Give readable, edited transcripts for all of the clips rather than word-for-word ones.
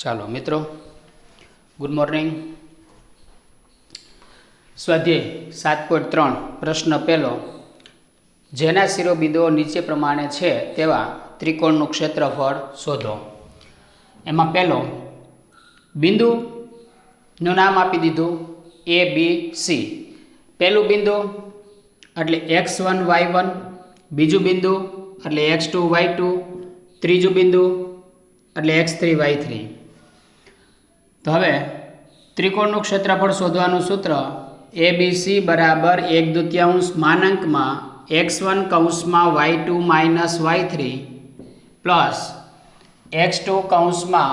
ચાલો મિત્રો, good morning. સ્વાધ્યાય 7.3 પ્રશ્ન પહેલો. જેના શિરોબિંદુઓ નીચે પ્રમાણે છે તેવા ત્રિકોણનું ક્ષેત્રફળ શોધો. એમાં પહેલો બિંદુનું નામ આપી દીધું એ બી સી. પહેલું બિંદુ એટલે x1 y1, બીજું બિંદુ એટલે x2 y2, ત્રીજું બિંદુ એટલે x3 y3. તો હવે ત્રિકોણનું ક્ષેત્રફળ શોધવાનું સૂત્ર ABC બરાબર 1/2 માનાંકમાં x1 કૌંસમાં y2 minus y3 plus x2 કૌંસમાં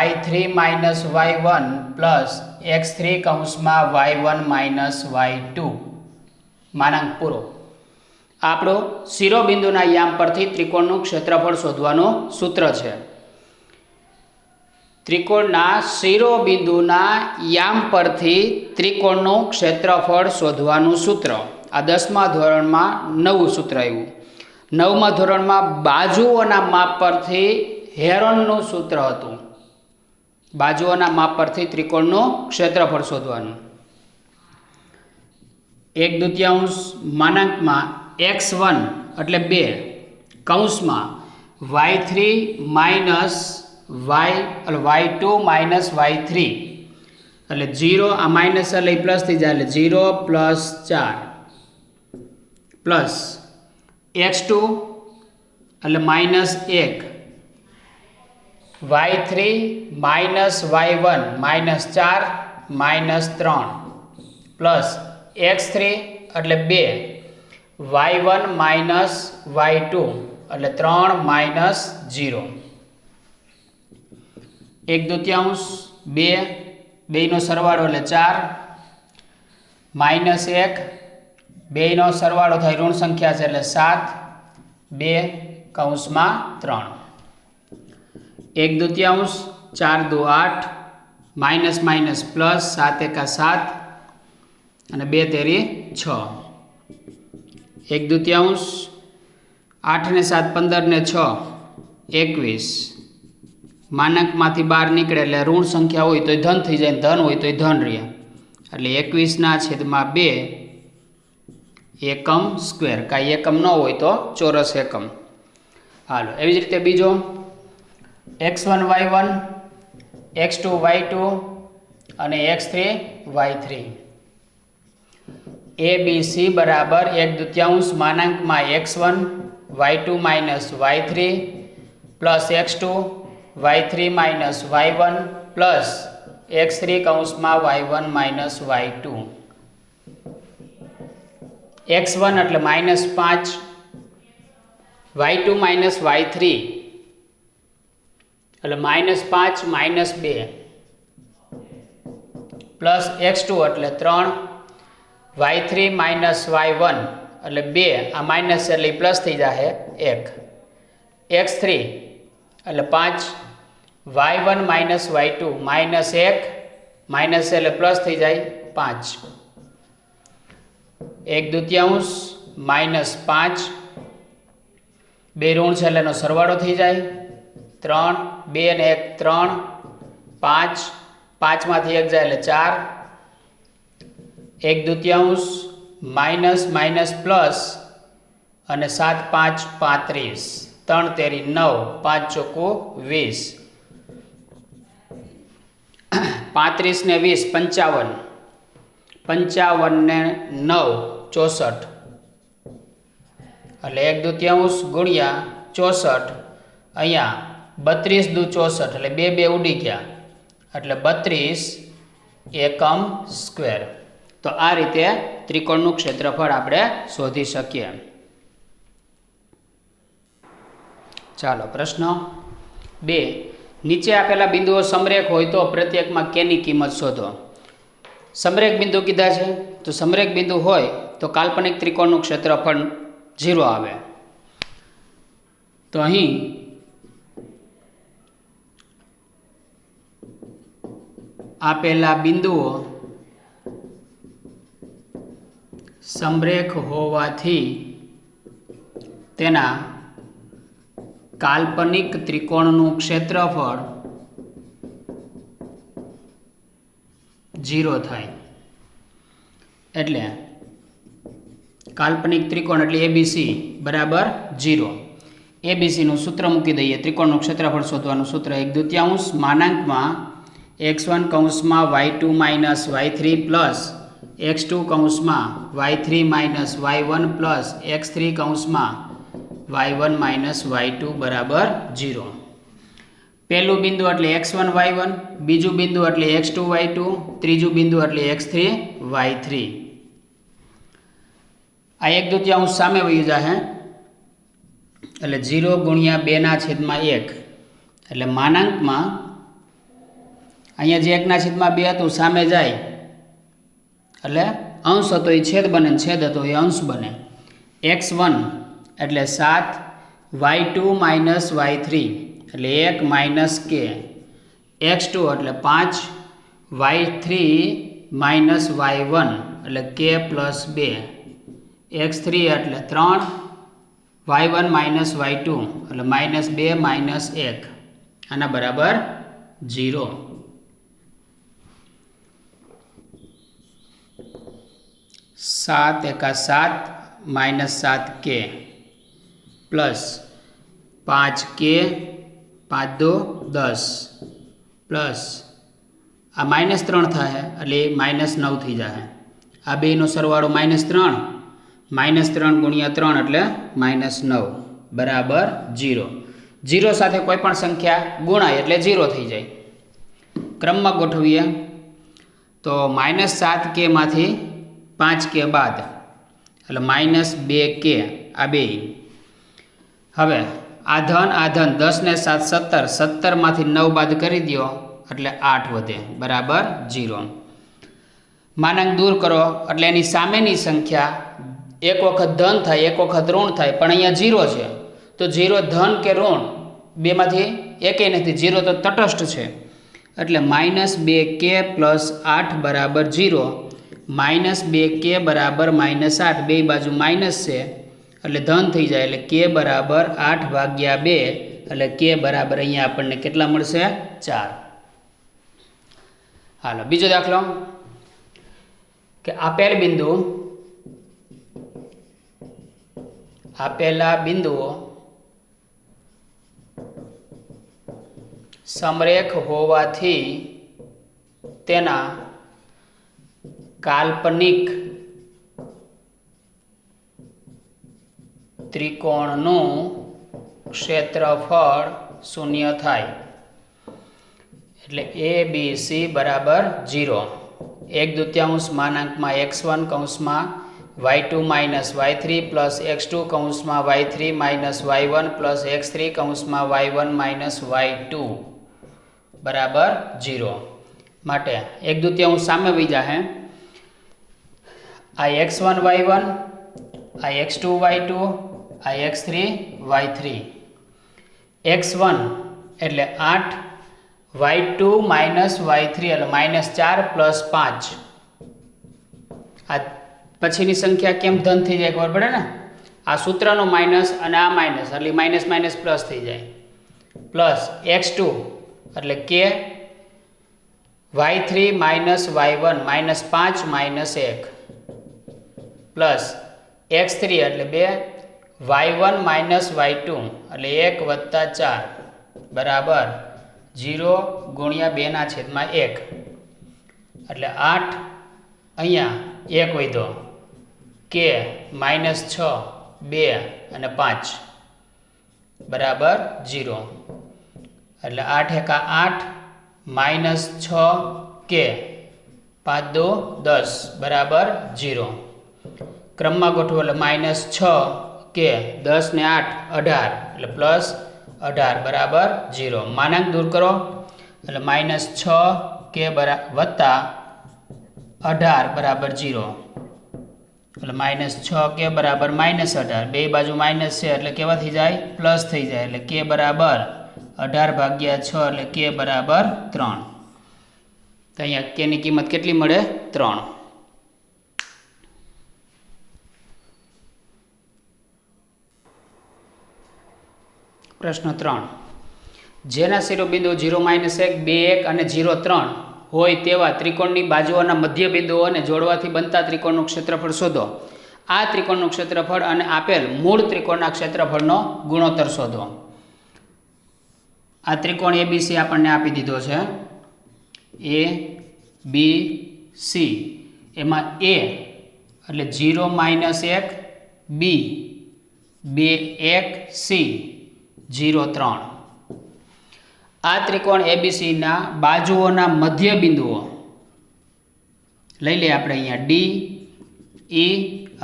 y3 minus y1 plus x3 કૌંસમાં y1 માઇનસ y2 માનાંક પૂરો. આપણો શિરોબિંદુના યામ પરથી ત્રિકોણનું ક્ષેત્રફળ શોધવાનું સૂત્ર છે. ત્રિકોણના શિરોબિંદુના યામ પરથી ત્રિકોણનું ક્ષેત્રફળ શોધવાનું સૂત્ર. આ 10મા ધોરણમાં નવું સૂત્ર આવ્યું. 9મા ધોરણમાં બાજુઓના માપ પરથી હેરોનનું સૂત્ર હતું. બાજુઓના માપ પરથી ત્રિકોણનું ક્ષેત્રફળ શોધવાનું. 1/2 માનાંકમાં x1 એટલે 2 કૌંસમાં y3 minus y2 minus y3 એટલે 0, આ માઇનસ એટલે પ્લસ થઈ જાય એટલે 0 પ્લસ 4 પ્લસ x2 એટલે minus 1 y3 minus y1 minus 4 minus 3 plus x3 એટલે 2 y1 માઇનસ y2 એટલે 3 માઇનસ 0. 1/2 2 બેયનો સરવાળો એટલે 4 માઇનસ 1 બેયનો સરવાળો થાય ઋણ સંખ્યા છે એટલે 7 2 કૌંસમાં 3. 1/2 4 2 8 માઇનસ માઇનસ પ્લસ 7 1 7 અને 2 તેરી 6. 1/2 8 ને 7 15 ને 6 21. માનાંકમાંથી બહાર નીકળે એટલે ઋણ સંખ્યા હોય તો ધન થઈ જાય, ધન હોય તો ધન રહે એટલે 21/2 એકમ સ્ક્વેર. કાંઈ એકમ ન હોય તો ચોરસ એકમ. હાલો, એવી જ રીતે બીજો x1 y1, x2 y2 અને x3 y3. ABC બરાબર 1/2 માનાંકમાં x1 y2 minus y3 plus x2 y3 minus y1 plus x3 કૌંસમાં y1 માઇનસ y2. x1 એટલે -5 y2 માઇનસ y3 એટલે -5 માઇનસ 2 પ્લસ x2 એટલે 3 y3 માઇનસ y1 એટલે 2, આ minus એટલે plus થઈ જશે 1 x3 એટલે 5 y1 minus y2 minus 1 minus એટલે પ્લસ થઈ જાય 5. 1/2 માઇનસ 5 બે ઋણ છે એટલે એનો સરવાળો થઈ જાય 3 2 અને 1 3 5 5માંથી 1 જાય એટલે 4. 1/2 માઇનસ માઇનસ પ્લસ અને 7 5 35 3 તેરી 9 5 ચોકુ 20 35 ને 20 55 55 ને 9 64 એટલે 1/2 ગુણ્યા 64 અહીંયા 32 દુ 64 એટલે 2 2 ઉડી ગયા એટલે 32 એકમ સ્ક્વેર. તો આ રીતે ત્રિકોણનું ક્ષેત્રફળ આપણે શોધી શકીએ. ચાલો, પ્રશ્ન 2. નીચે આપેલા બિંદુઓ સમરેખ હોય તો પ્રત્યેકમાં કેની કિંમત શોધો. સમરેખ બિંદુ કીધા છે તો સમરેખ બિંદુ હોય તો કાલ્પનિક ત્રિકોણનું ક્ષેત્રફળ 0 આવે. તો અહીં આપેલા બિંદુઓ સમરેખ હોવાથી તેના કાલ્પનિક ત્રિકોણનું ક્ષેત્રફળ 0 થાય એટલે કાલ્પનિક ત્રિકોણ એટલે એબીસી બરાબર 0. એબીસીનું સૂત્ર મૂકી દઈએ. ત્રિકોણનું ક્ષેત્રફળ શોધવાનું સૂત્ર 1/2 માનાંકમાં x1 કૌંસમાં y2 minus y3 plus x2 કૌંસમાં y3 minus y1 plus x3 કૌંસમાં y1 માઇનસ y2 બરાબર 0. પહેલું બિંદુ એટલે x1 y1, બીજું બિંદુ એટલે x2 y2, ત્રીજું બિંદુ એટલે x3 y3. આ 1/2 સામે વયું જાહે એટલે 0 ગુણ્યા 2/1 એટલે માનાંકમાં અહીંયા જે 1/2 હતું સામે જાય એટલે અંશ હતો એ છેદ બને, છેદ હતો એ અંશ બને. x1 એટલે 7 y2 માઇનસ y3 એટલે 1 માઇનસ k, x2 એટલે 5 y3 માઇનસ y1 એટલે k પ્લસ 2, x3 એટલે 3 y1 માઇનસ y2 એટલે -2 માઇનસ 1 આના બરાબર 0. सात एका 7 माइनस 7 के प्लस 5 के 5 2 10 प्लस आ -3 था है એટલે -9 थी जाए. आ बेनो सरवाड़ो -3 -3 गुणिया 3 એટલે -9 बराबर 0. 0 साथे कोईपण संख्या गुणाय એટલે 0 थी जाए. क्रम में गोठवीए तो -7 के मांथी 5 के बाद એટલે -2 के आ बे. हवे आ धन 10 ने 7 17, 17 मांथी 9 बाद करी दियो એટલે 8 वधे बराबर 0. मानांक दूर करो એટલે एनी सामेनी संख्या एक वखत धन थाय एक वखत ऋण थाय पण अहींया 0 छे तो 0 धन के ऋण बे मांथी एकेय नथी, 0 तो तटस्थ छे એટલે -2 के प्लस 8 बराबर 0. -2 के बराबर -8 बे बाजू माइनस है એટલે ધન થઈ જાય એટલે k બરાબર 8/2 એટલે k બરાબર અહીંયા આપણને કેટલા મળશે 4. હાલો બીજો દાખલો કે આપેલા બિંદુઓ સમરેખ હોવાથી તેના काल्पनिक त्रिकोणनु क्षेत्रफळ 0 थाय एटले ABC बराबर 0. 1/2 मानांकमां x1 कौंसमां y2 minus y3 plus x2 कौंसमां y3 minus y1 plus x3 कौंसमां y1 minus y2 बराबर 0. माटे 1/2 सामे वही जाए. आ x1 y1, आ x2 y2, आ x3 y3. x1 એટલે 8, y2 माइनस y3 એટલે -4 प्लस 5. आ पछीनी संख्या केम धन थी जाए खबर पड़े ने. आ सूत्रनो माइनस अने आ माइनस એટલે माइनस माइनस प्लस थी जाए. प्लस x2 એટલે k y3 minus y1 -5 -1 plus x3 એટલે 2 y1 माइनस y2 એટલે 1 + 4 बराबर 0 गुणिया 2/1 એટલે 8 અહીંયા 1 વધ્યો k -6 2 અને 5 बराबर 0 એટલે 8 एका 8 -6 k 5 2 10 बराबर 0. क्रम में गोठवो એટલે -6 के 10 ने 8 18 એટલે प्लस 18 बराबर 0. मानांक दूर करो એટલે -6 के वत्ता 18 बराबर 0 એટલે -6 के बराबर -18 बे बाजू माइनस है એટલે केवा थी जाए प्लस थी जाए એટલે k बराबर 18/6 એટલે k बराबर 3. तो अहींया k ની કિંમત કેટલી મળે 3. प्रश्न 3 जेना शिरोबिंदु 0 -1 2 1 અને 0 3 હોય તેવા ત્રિકોણની બાજુઓના મધ્ય બિંદુઓને જોડવાથી બનતા ત્રિકોણનું ક્ષેત્રફળ શોધો. આ ત્રિકોણનું ક્ષેત્રફળ અને આપેલ મૂળ ત્રિકોણના ક્ષેત્રફળનો ગુણોત્તર શોધો. આ ત્રિકોણ એબીસી આપણને આપી દીધો છે. એ બી સી એમાં એ એટલે 0 - 1, બી 2 1, સી 0 3. આ ત્રિકોણ એબીસીના બાજુઓના મધ્ય બિંદુઓ લઈ લઈએ આપણે અહીંયા ડી, ઈ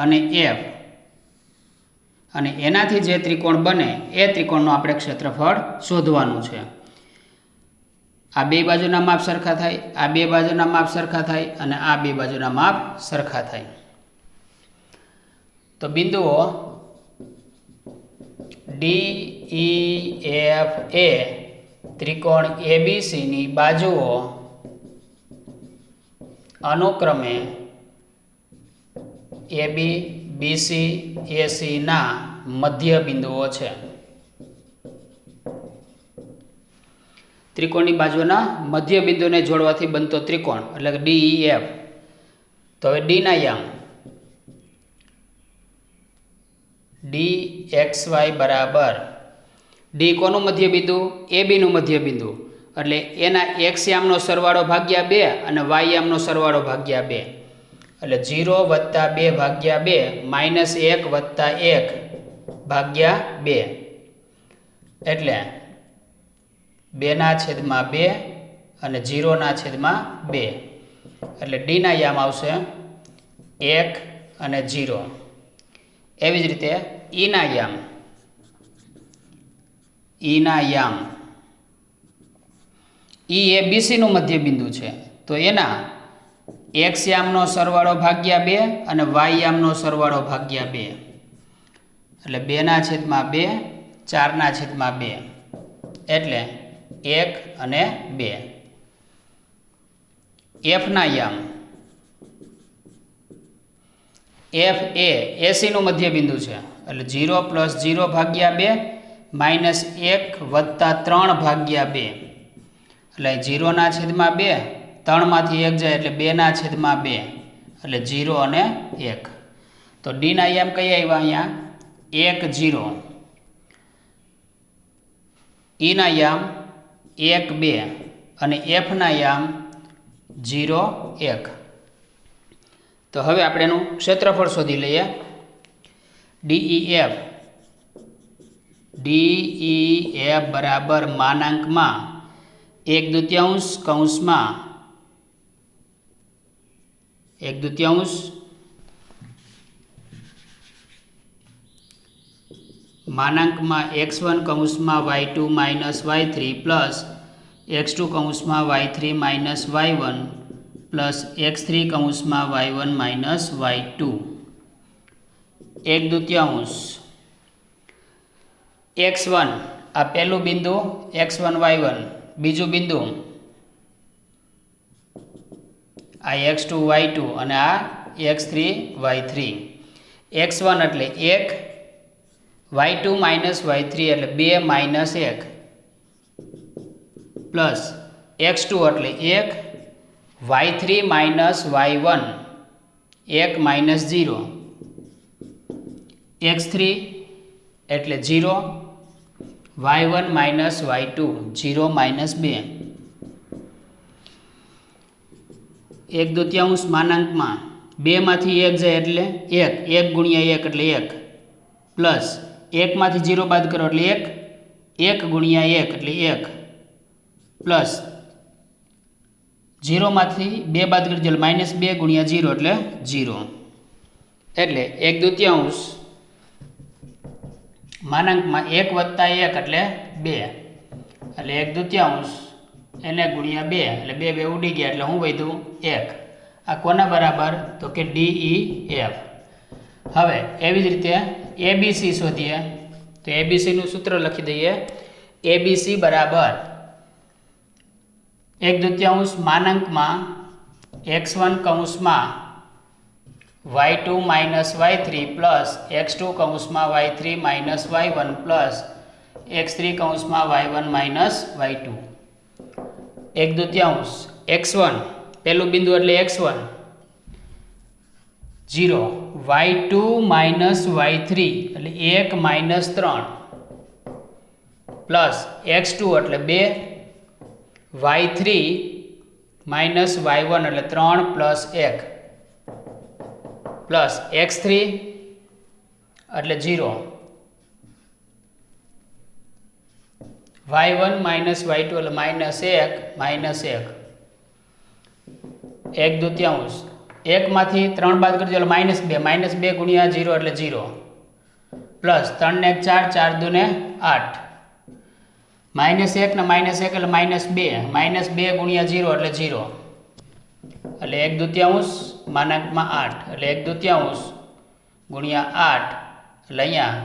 અને એફ, અને એનાથી જે ત્રિકોણ બને એ ત્રિકોણનું આપણે ક્ષેત્રફળ શોધવાનું છે. આ બે બાજુના માપ સરખા થાય, આ બે બાજુના માપ સરખા થાય અને આ બે બાજુના માપ સરખા થાય. તો બિંદુઓ ડી, ઈ, એફ એ ત્રિકોણ એબીસીની બાજુઓ અનુક્રમે એબી, બીસી, એસીના મધ્ય બિંદુઓ છે. ત્રિકોણની બાજુના મધ્ય બિંદુને જોડવાથી બનતો ત્રિકોણ એટલે કે ડી, ઈ, એફ. તો હવે ડીના યામ ડી એક્સ વાય બરાબર ડી કોનું મધ્ય બિંદુ? એ બીનું મધ્ય બિંદુ, એટલે એના એક્સ યામનો સરવાળો ભાગ્યા 2 અને વાય યામનો સરવાળો ભાગ્યા 2, એટલે 0 + 2 ભાગ્યા 2 -1 + 1 ભાગ્યા 2, એટલે 2/2 અને 0/2, એટલે ડીના યામ આવશે 1 અને 0. એવી જ રીતે ઈના યામ ઈ એ બીસીનું મધ્ય બિંદુ છે, તો એના એક્સ યામનો સરવાળો ભાગ્યા 2 અને વાય યામનો સરવાળો ભાગ્યા 2, એટલે 2/2 4/2, એટલે 1 અને 2. એફના યામ એફ એ એસીનું મધ્ય બિંદુ છે, એટલે 0 + 0 ભાગ્યા 2 -1 + 3 ભાગ્યા 2, એટલે 0/2 3માંથી 1 જાય એટલે 2/2, એટલે 0 અને 1. તો ડીના યામ કઈ આવ્યા અહીંયા? 1 0. ઈના યામ 1 2 અને એફના યામ 0 1. તો હવે આપણે એનું ક્ષેત્રફળ શોધી લઈએ. ડીઈએફ બરાબર માનાંકમાં 1/2 કૌંસમાં 1/2 માનાંકમાં x1 કૌંસમાં y2 - y3 પ્લસ x2 કૌંસમાં y3 - y1 પ્લસ x3 કૌંસમાં y1 - y2 1/2 x1 આ પહેલું બિંદુ x1 y1, બીજું બિંદુ આ x2 y2 અને આ x3 y3. x1 એટલે 1, y2 - y3 એટલે 2 - 1 પ્લસ x2 એટલે 1, y3 - y1 1 - 0, x3 એટલે 0, y1 - y2 0 - 2. 1/2 માનાંકમાં 2માંથી 1 જાય એટલે 1, 1 × 1 એટલે 1, પ્લસ 1માંથી 0 બાદ કરો એટલે 1, 1 × 1 એટલે 1, પ્લસ 0માંથી 2 બાદ કરી એટલે -2 × 0 એટલે 0, એટલે 1/2 માનાંકમાં 1 + 1 એટલે 2, એટલે 1/2 એને ગુણ્યા 2 એટલે 2 2 ઉડી ગયા એટલે શું વધ્યું? 1. આ કોના બરાબર? તો કે DEF. હવે એવી જ રીતે ABC શોધીએ. તો ABC નું સૂત્ર લખી દઈએ. ABC બરાબર 1/2 માનાંકમાં x1 કૌંસમાં y2 - y3 પ્લસ x2 કૌંસમાં y3 - y1 પ્લસ x3 કૌંસમાં y1 - y2 1/2 x1 પહેલું બિંદુ એટલે x1 0, y2 માઇનસ y3 એટલે 1 માઇનસ 3 પ્લસ x2 એટલે 2, y3 માઇનસ y1 એટલે 3 પ્લસ 1 પ્લસ x3 એટલે 0, y1 માઇનસ y2 એટલે -1 -1 1 દૂત્યાંશ 1 માંથી 3 બાદ કરજો એટલે -2 ગુણ્યા 0 એટલે 0 પ્લસ 3 ને 1 4 4 દુ ને 8 -1 ને -1 એટલે -2 ગુણ્યા 0 એટલે 0 એટલે 1 દૂત્યાંશ માનાંકમાં 8 એટલે 1 દૂત્યાંશ ગુણ્યા 8 એટલે અહીંયા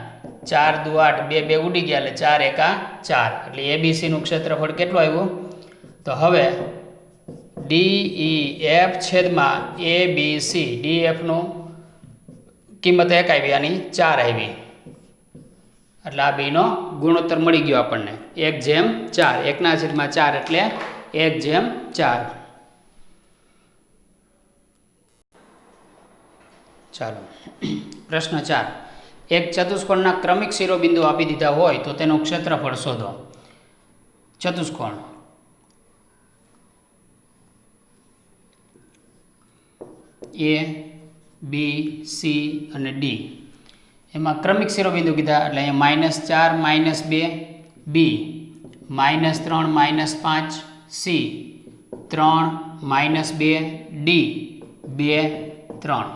4 દુ 8 2 ઉડી ગયા એટલે 4 એકા 4 એટલે એબીસી નું ક્ષેત્રફળ કેટલું આવ્યું? તો હવે DEF છેદમાં ABC DF નું કિંમત 1 આવી આની 4 આવી એટલે આ બેનો ગુણોત્તર મળી ગયો આપણને 1/4 1/4 એટલે 1/4. ચાલો પ્રશ્ન 4. એક ચતુષ્કોણના ક્રમિક શિરોબિંદુ આપી દીધા હોય તો તેનું ક્ષેત્રફળ શોધો. ચતુષ્કોણ A, B, C અને D એમાં ક્રમિક શિરોબિંદુ કીધા એટલે અહીંયા -4 -2 B -3 -5 C 3 -2 D 2 3.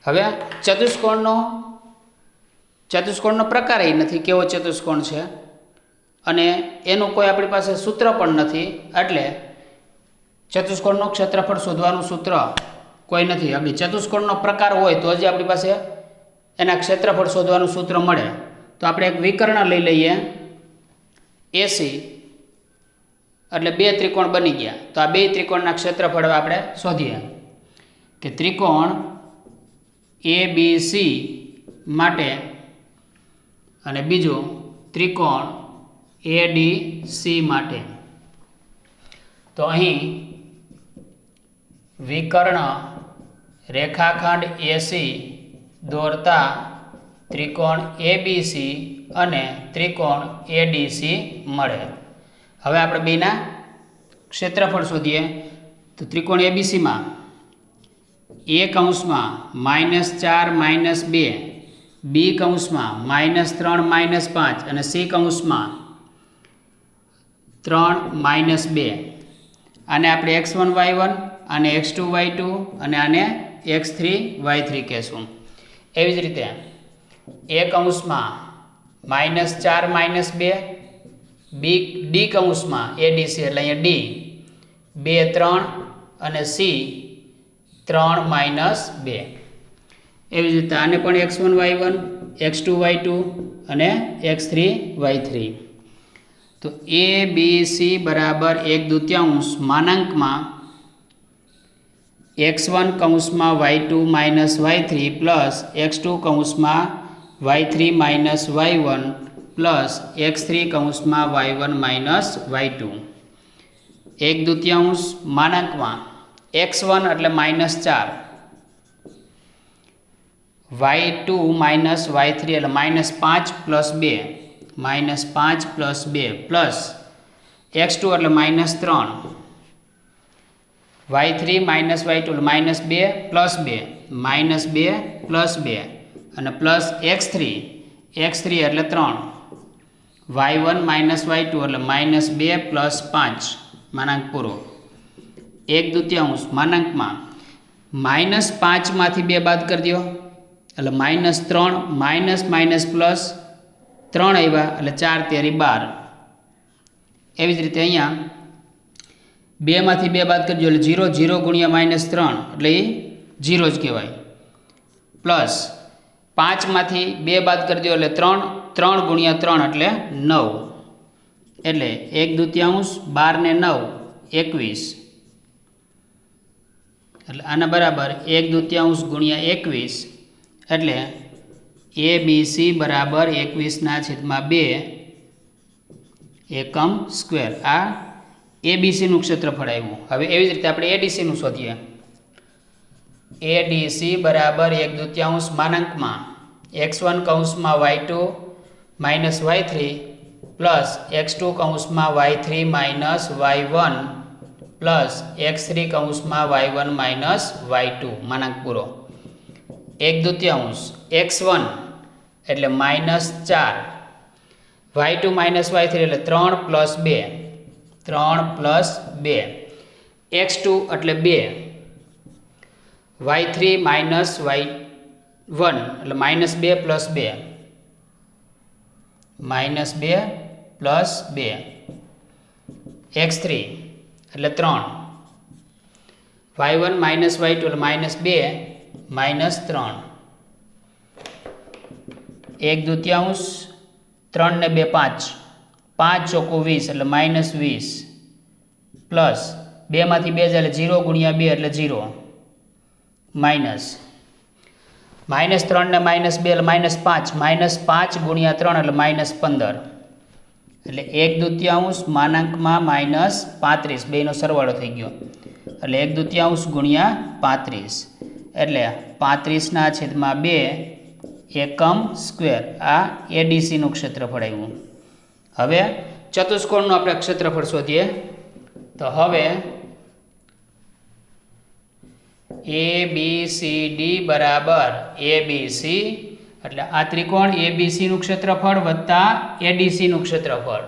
હવે ચતુષ્કોણનો પ્રકાર એ નથી કેવો ચતુષ્કોણ છે અને એનું કોઈ આપણી પાસે સૂત્ર પણ નથી એટલે ચતુષ્કોણનું ક્ષેત્રફળ શોધવાનું સૂત્ર કોઈ નથી. આપણી ચતુષ્કોણનો પ્રકાર હોય તો જ આપણી પાસે એના ક્ષેત્રફળ શોધવાનું સૂત્ર મળે. તો આપણે એક વિકર્ણ લઈ લઈએ AC એટલે 2 ત્રિકોણ બની ગયા. તો આ 2 ત્રિકોણના ક્ષેત્રફળ હવે આપણે શોધીએ કે ત્રિકોણ ABC માટે અને બીજું ત્રિકોણ ADC માટે. તો અહીં વિકર્ણ રેખાખંડ AC દોરતા ત્રિકોણ ABC અને ત્રિકોણ ADC મળે. હવે આપણે બેના ક્ષેત્રફળ શોધીએ. તો ત્રિકોણ ABC માં A કૌંસમાં -4 -2 B કૌંસમાં -3 -5 અને C કૌંસમાં 3 -2. આને આપણે x1 y1 આને x2 y2 અને આને x3 y3 કહેશું. એવી જ રીતે A કૌંસમાં -4 -2 D કૌંસમાં ADC એટલે અહીંયા D 2 3 અને C 3 -2. એવી જ રીતે આને પણ x1 y1 x2 y2 અને x3 y3. તો ABC બરાબર 1/2 માનાંકમાં x1 કૌંસમાં y2 y3 પ્લસ x2 કૌંસમાં y3 y1 પ્લસ x3 કૌંસમાં y1 y2. 1/2 માનાંકમાં x1 એટલે -4 y2 y3 એટલે -5 + 2 -5 + 2 પ્લસ x2 એટલે -3 y3 y2 એટલે -2 + 2 -2 + 2 અને પ્લસ x3 એટલે 3 y1 y2 એટલે -2 + 5 માનાંક પૂરો. 1/2 માનાંકમાં -5 માંથી 2 બાદ કરી દો એટલે -3 પ્લસ 3 આવ્યા એટલે 4 તેરી 12. એવી જ રીતે અહીંયા 2 માંથી 2 બાદ કરજો એટલે 0 0 ગુણ્યા -3 એટલે એ 0 જ કહેવાય. પ્લસ 5 માંથી 2 બાદ કરી દો એટલે 3 3 ગુણ્યા 3 એટલે 9 એટલે 1/2 12 ને 9 21 એટલે આના બરાબર 1/2 ગુણ્યા 21 એટલે ABC બરાબર 21/2 એકમ સ્ક્વેર. આ એબીસીનું ક્ષેત્રફળ આવ્યું. હવે એવી જ રીતે આપણે એડીસીનું શોધીએ. એડીસી બરાબર 1/2 માનાંકમાં x1 કૌંસમાં y2 minus y3 plus x2 કૌંસમાં y3 minus y1 plus x3 કૌંસમાં y1 માઇનસ y2 માનાંક પૂરો. 1/2 x1 એટલે -4, y2 માઇનસ y3 એટલે 3 પ્લસ 2, 3 પ્લસ 2, x2 એટલે 2, y3 માઇનસ y1 એટલે -2 પ્લસ 2, -2 પ્લસ 2, x3 એટલે 3, y1 માઇનસ y2 એટલે -2 માઇનસ 3, 1/2, 3 ને 2 5, 5 ચોકુ 20 એટલે -20 પ્લસ 2 માંથી 2 જાય એટલે 0 ગુણ્યા 2 એટલે 0 માઇનસ -3 ને -2 એટલે -5, -5 ગુણ્યા 3 એટલે -15 એટલે 1/2 માનાંકમાં -35 બેનો સરવાળો થઈ ગયો એટલે 1/2 ગુણ્યા 35 એટલે 35/2 એકમ સ્ક્વેર. આ એડીસીનું ક્ષેત્રફળ આવ્યું. હવે ચતુષ્કોણનું આપણે ક્ષેત્રફળ શોધીએ. તો હવે ABCD બરાબર ABC એટલે આ ત્રિકોણ ABCનું ક્ષેત્રફળ વત્તા ADCનું ક્ષેત્રફળ.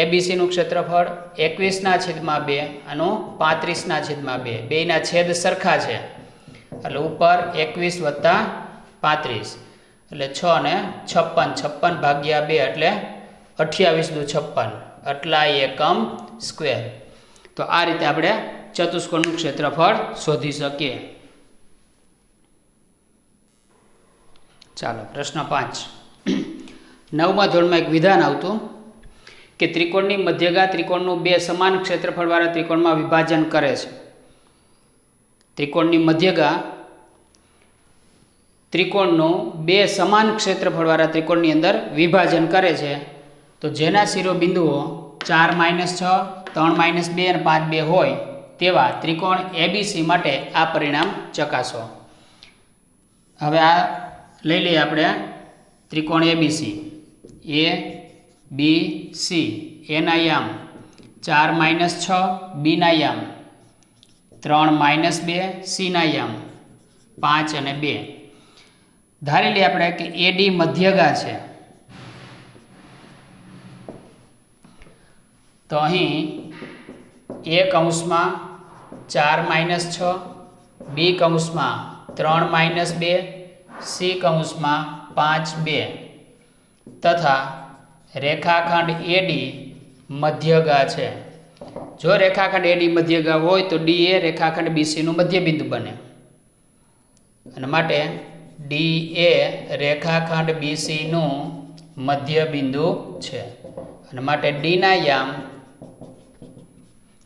ABCનું ક્ષેત્રફળ 21/2 આનું 35/2 બેયના છેદ સરખા છે એટલે ઉપર 21 વત્તા 35 એટલે 6 ને 56, 56/2 એટલે 28×56 આટલા એકમ સ્ક્વેર. તો આ રીતે આપણે ચતુષ્કોણનું ક્ષેત્રફળ શોધી શકીએ. ચાલો પ્રશ્ન 5. 9મા ધોરણમાં એક વિધાન આવતું કે ત્રિકોણની મધ્યગા ત્રિકોણનું 2 સમાન ક્ષેત્રફળવાળા ત્રિકોણમાં વિભાજન કરે છે. ત્રિકોણની મધ્યગા ત્રિકોણનું 2 સમાન ક્ષેત્રફળવાળા ત્રિકોણની અંદર વિભાજન કરે છે. તો જેના શિરોબિંદુઓ 4 - 6, 3 - 2 અને 5 2 હોય તેવા ત્રિકોણ એબીસી માટે આ પરિણામ ચકાસો. હવે આ લઈ લઈએ આપણે ત્રિકોણ એબીસી. એ બી સી એના યામ 4 - 6 બીના યામ 3 - 2 સીના યામ 5 અને 2. ધારી લઈએ આપણે કે એડી મધ્યગા છે. તો અહીં એ કૌંસમાં 4 - 6, બી કૌંસમાં 3 - 2, સી કૌંસમાં 5 2 તથા રેખાખંડ એડી મધ્યગા છે. જો રેખાખંડ એડી મધ્યગા હોય તો ડી એ રેખાખંડ બીસીનું મધ્યબિંદુ બને અને માટે ડી એ રેખાખંડ બીસીનું મધ્યબિંદુ છે અને માટે ડીના યામ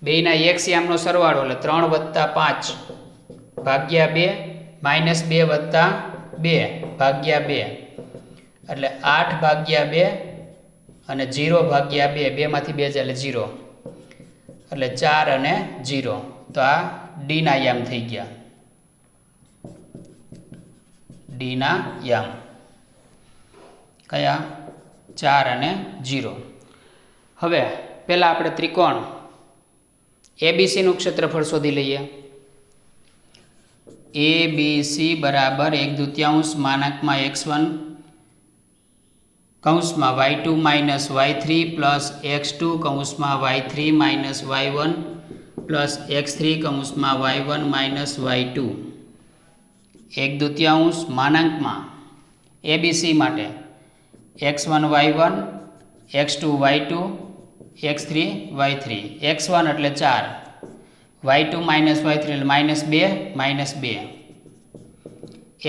બેયના એક્સ યામનો સરવાળો એટલે 3 + 5 ભાગ્યા 2 -2 + 2 ભાગ્યા 2 એટલે 8 ભાગ્યા 2 અને 0 ભાગ્યા 2, 2 માંથી 2 જાય એટલે 0 એટલે 4 અને 0. તો આ ડીના યામ થઈ ગયા. ડીના યામ કયા 4 અને 0. હવે પહેલાં આપણે ત્રિકોણ એબીસીનું ક્ષેત્રફળ શોધી લઈએ. એબીસી બરાબર 1/2 માનાંકમાં x1 કૌંસમાં y2 minus y3 plus x2 કૌંસમાં y3 minus y1 plus x3 કૌંસમાં y1 માઇનસ y2 1/2 માનાંકમાં એબીસી માટે x1 y1 x2 y2 x3 y3 x1 એટલે 4 y2 માઇનસ y3 એટલે -2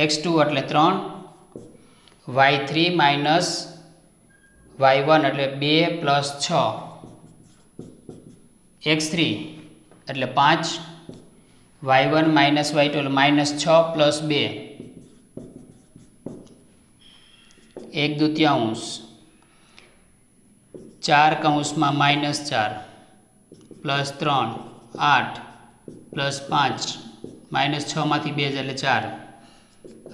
x2 એટલે 3 y3 માઇનસ y1 એટલે 2 પ્લસ 6 x3 એટલે 5 y1 minus y2 એટલે -6 plus 2 1/2 4 plus 3 8 plus 5 -6 માંથી 2 એટલે 4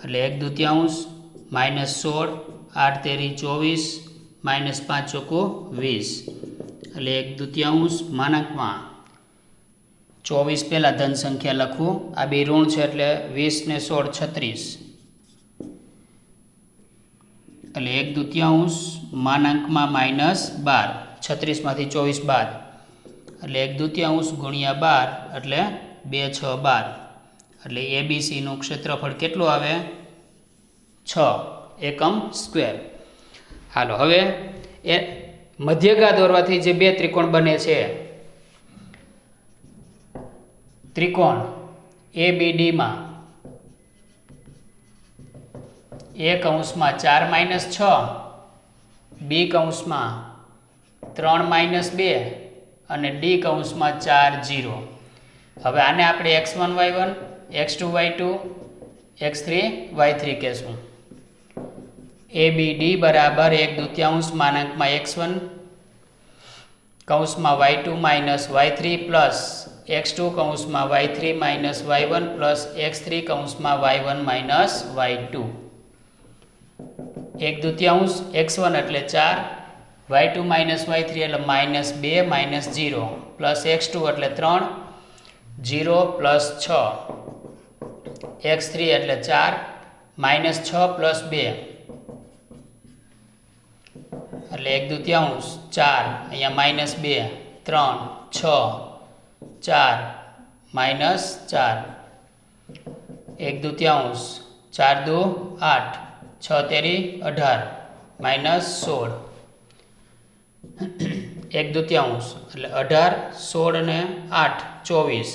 એટલે 1/2 -16 8 તેરી 24 -5 ચોકુ 20 એટલે 1/2 માનકમાં 24 પહેલાં ધન સંખ્યા લખવું આ બે ઋણ છે એટલે 20 ને 16 36 એટલે 1/2 માનાંકમાં -12 36 માંથી 24 બાદ એટલે 1/2 ગુણ્યા 12 એટલે 2 6 12 એટલે એબીસી નું ક્ષેત્રફળ કેટલું આવે 6 એકમ સ્ક્વેર. હાલો હવે એ મધ્યગા દોરવાથી જે બે ત્રિકોણ બને છે ત્રિકોણ ABD માં A કૌંસમાં 4 - 6 B કૌંસમાં 3 - 2 અને D કૌંસમાં 4 0. હવે આને આપણે x1 y1 x2 y2 x3 y3 કહેશું. ABD બરાબર 1/2 માનાંકમાં x1 કૌંસમાં y2 - y3 પ્લસ x2 કૌંસમાં y3 - y1 પ્લસ x3 કૌંસમાં y1 - y2. 1/2 x1 એટલે 4 y2 - y3 એટલે -2 - 0 પ્લસ x2 એટલે 3 0 પ્લસ 6 x3 એટલે 4 -6 પ્લસ 2 એટલે 1/2 4 અહીંયા -2 3 6 4 -4 1/2 4 2 8 6 તેરી 18 -16 1/2 એટલે 18 16 ને 8 24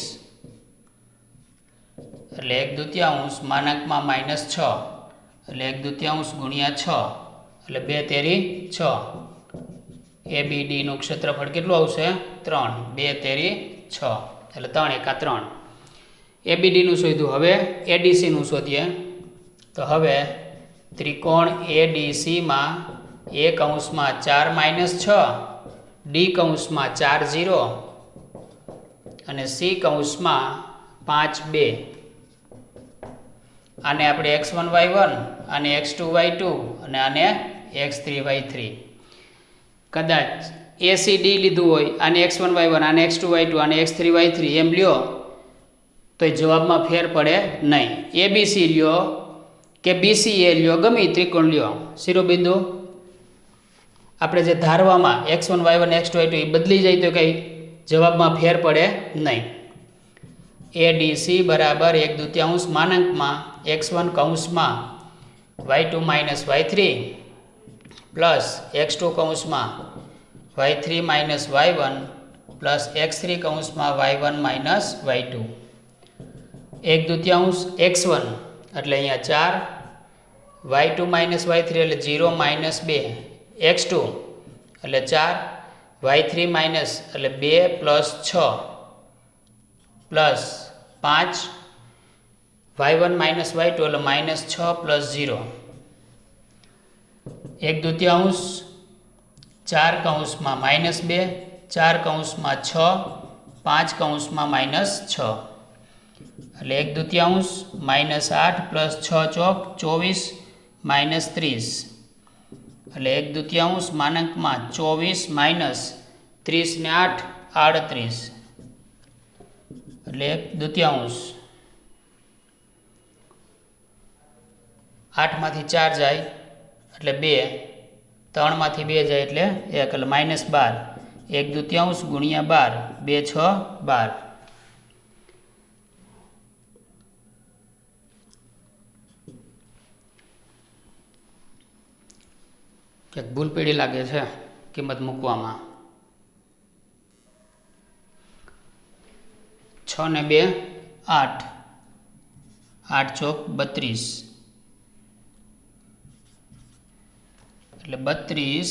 એટલે 1/2 માનાંકમાં -6 એટલે 1/2 ગુણ્યા 6 એટલે 2 તેરી 6 ABD નું ક્ષેત્રફળ કેટલું આવશે 3 2 તેરી 6 એટલે 3 એકા 3 ABD નું શોધ્યું. હવે ADC નું શોધીએ તો હવે ત્રિકોણ ADC માં A કૌંસમાં 4 - 6 D કૌંસમાં 4 0 અને C કૌંસમાં 5 2 આને આપણે x1 y1 આને x2 y2 અને આને x3 y3 કદાચ ACD લીધું હોય આને x1 y1 આને x2 y2 આને x3 y3 એમ લ્યો તો જવાબમાં ફેર પડે નહીં. ABC લ્યો કે BCA લ્યો ગમે ત્રિકોણ લ્યો શિરોબિંદુ આપણે જે ધારવામાં x1 y1 x2 y2 એ બદલી જાય તો કંઈ જવાબમાં ફેર પડે નહીં. ADC બરાબર 1/2 માનાંકમાં x1 કૌંસમાં y2 - y3 પ્લસ x2 કૌંસમાં y3 - y1 પ્લસ x3 કૌંસમાં y1 - y2 1/2 x1 એટલે અહીંયા 4 y2 - y3 એટલે 0 - 2 x2 એટલે 4 y3 - એટલે 2 પ્લસ 6 પ્લસ 5 y1 - y2 એટલે -6 પ્લસ 0 1/2 4 કૌંસમાં -2 4 કૌંસમાં 6 5 કૌંસમાં -6 એટલે 1/2 -8 પ્લસ 6 ચોક 24 -30 એટલે 1/2 માનાંકમાં 24 - 30 ને 8 38 એટલે 1/2 8 માંથી 4 જાય એટલે 2 3 માંથી 2 જાય એટલે 1 એટલે -12 1/2 ગુણ્યા 12 2 6 12 ક્યાંક ભૂલ પેઢી લાગે છે કિંમત મૂકવામાં 6 ને 2 8 8 ચોક 32 એટલે 32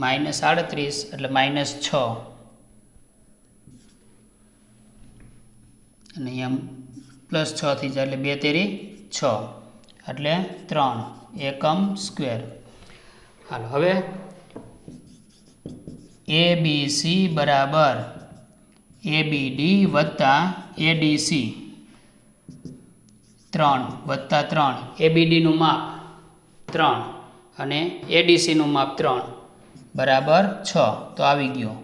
-38 એટલે -6 અને અહીંયા +6 થઈ જાય એટલે 2 તેરી 6 એટલે 3 એકમ સ્ક્વેર. હાલો હવે ABC બરાબર ABD વત્તા ADC 3 વત્તા 3 ABDનું માપ 3 અને ADCનું માપ 3 બરાબર 6 તો આવી ગયું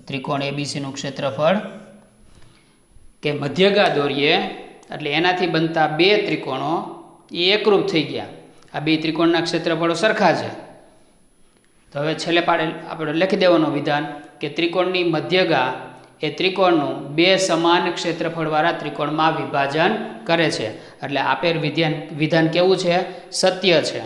ત્રિકોણ ABCનું ક્ષેત્રફળ કે મધ્યગા દોરીએ એટલે એનાથી બનતા બે ત્રિકોણો એ એકરૂપ થઈ ગયા આ બે ત્રિકોણના ક્ષેત્રફળો સરખા છે તો હવે છેલ્લે પાડે આપણે લખી દેવાનું વિધાન કે ત્રિકોણની મધ્યગા એ ત્રિકોણનું બે સમાન ક્ષેત્રફળવાળા ત્રિકોણમાં વિભાજન કરે છે એટલે આપેલ વિધાન કેવું છે સત્ય છે